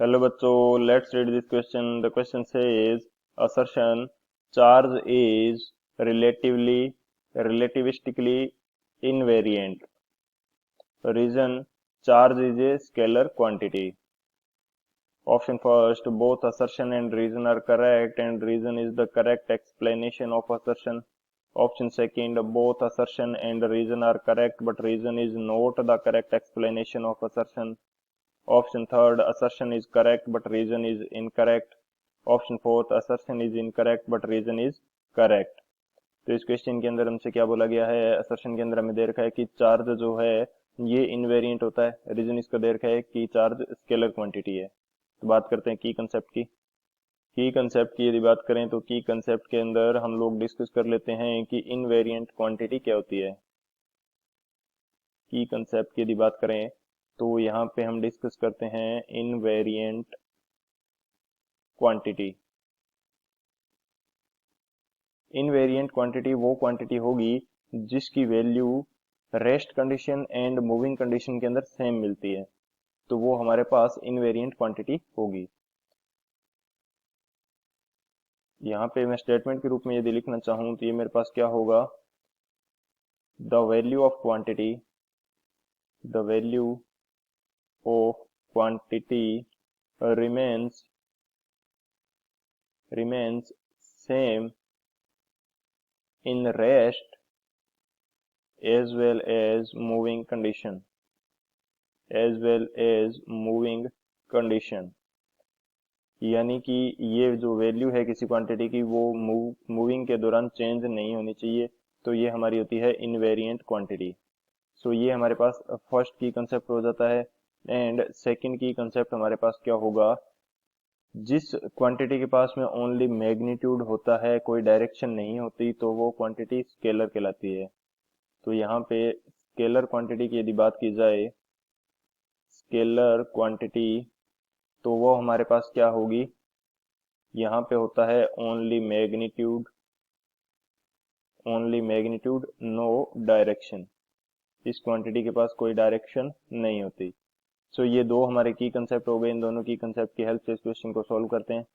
Hello बच्चों, let's read this question. The question says assertion charge is relativistically invariant. Reason: charge is a scalar quantity. Option first, both assertion and reason are correct and reason is the correct explanation of assertion. Option second, both assertion and reason are correct but reason is not the correct explanation of assertion. Option third, assertion is correct but reason is incorrect. Option fourth, assertion is incorrect but reason is correct. तो इस question के अंदर हमसे क्या बोला गया है, assertion के अंदर हमें दे रखा है कि चार्ज जो है ये इनवेरिएंट होता है, रीजन इसका दे रखा है कि चार्ज स्केलर क्वांटिटी है। तो बात करते हैं की कंसेप्ट की। की कंसेप्ट की यदि बात करें तो की कंसेप्ट के अंदर हम लोग डिस्कस कर लेते हैं कि इनवेरिएंट क्वांटिटी क्या होती है। की कंसेप्ट की यदि बात करें तो यहाँ पे हम डिस्कस करते हैं इनवेरिएंट क्वांटिटी। इनवेरिएंट क्वांटिटी वो क्वांटिटी होगी जिसकी value rest condition and moving condition के अंदर सेम मिलती है, तो वो हमारे पास इनवेरिएंट क्वांटिटी होगी। यहाँ पे मैं स्टेटमेंट के रूप में यदि लिखना चाहूँ तो ये मेरे पास क्या होगा, the value of quantity remains same in rest as well as moving condition। यानी कि ये जो वैल्यू है किसी क्वांटिटी की वो मूविंग के दौरान चेंज नहीं होनी चाहिए, तो ये हमारी होती है इनवेरिएंट क्वांटिटी। सो ये हमारे पास फर्स्ट की कंसेप्ट हो जाता है। एंड सेकंड की कंसेप्ट हमारे पास क्या होगा, जिस क्वांटिटी के पास में ओनली मैग्नीट्यूड होता है, कोई डायरेक्शन नहीं होती, तो वो क्वांटिटी स्केलर कहलाती है। तो यहाँ पे स्केलर क्वांटिटी की यदि बात की जाए, स्केलर क्वांटिटी तो वो हमारे पास क्या होगी, यहाँ पे होता है ओनली मैग्नीट्यूड नो डायरेक्शन। इस क्वांटिटी के पास कोई डायरेक्शन नहीं होती। सो ये दो हमारे की कंसेप्ट हो गए। इन दोनों की कंसेप्ट की हेल्प से इस क्वेश्चन को सॉल्व करते हैं।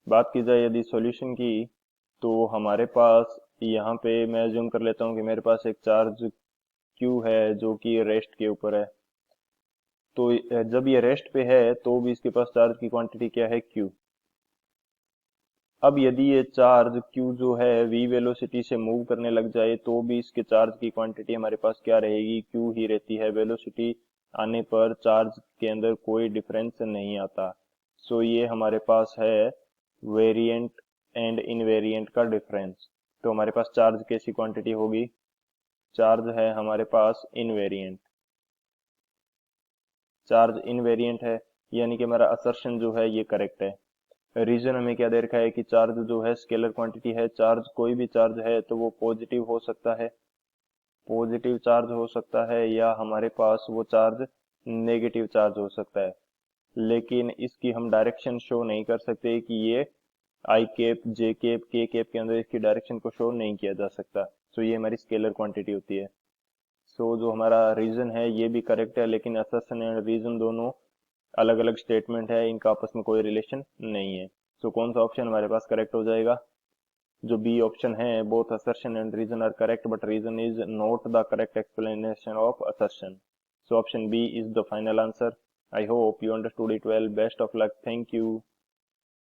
बात की जाए यदि सॉल्यूशन की, तो हमारे पास यहाँ पे मैं अज्यूम कर लेता हूँ कि मेरे पास एक चार्ज क्यू है जो कि रेस्ट के ऊपर है। तो जब ये रेस्ट पे है तो भी इसके पास चार्ज की क्वांटिटी क्या है, क्यू। अब यदि ये चार्ज क्यू जो है v वेलोसिटी से मूव करने लग जाए तो भी इसके चार्ज की क्वांटिटी हमारे पास क्या रहेगी, क्यू ही रहती है। वेलोसिटी आने पर चार्ज के अंदर कोई डिफरेंस नहीं आता। सो ये हमारे पास है वेरिएंट एंड इनवेरिएंट का डिफरेंस। तो हमारे पास चार्ज कैसी क्वांटिटी होगी, चार्ज है हमारे पास इनवेरिएंट। चार्ज इनवेरिएंट है यानी कि हमारा असर्शन जो है ये करेक्ट है। रीजन हमें क्या दे रखा है कि चार्ज जो है स्केलर क्वांटिटी है। चार्ज कोई भी चार्ज है तो वो पॉजिटिव हो सकता है, पॉजिटिव चार्ज हो सकता है, या हमारे पास वो चार्ज नेगेटिव चार्ज हो सकता है। लेकिन इसकी हम डायरेक्शन शो नहीं कर सकते कि ये आई कैप, जे कैप, के कैप के अंदर इसकी डायरेक्शन को शो नहीं किया जा सकता। सो ये हमारी स्केलर क्वांटिटी होती है। सो जो हमारा रीजन है ये भी करेक्ट है, लेकिन असर्शन एंड रीजन दोनों अलग अलग स्टेटमेंट है, इनका आपस में कोई रिलेशन नहीं है। सो कौन सा ऑप्शन हमारे पास करेक्ट हो जाएगा, जो बी ऑप्शन है, both assertion and reason are correct but reason is not the correct explanation of assertion. So option B is the final answer. I hope you understood it well. Best of luck. Thank you.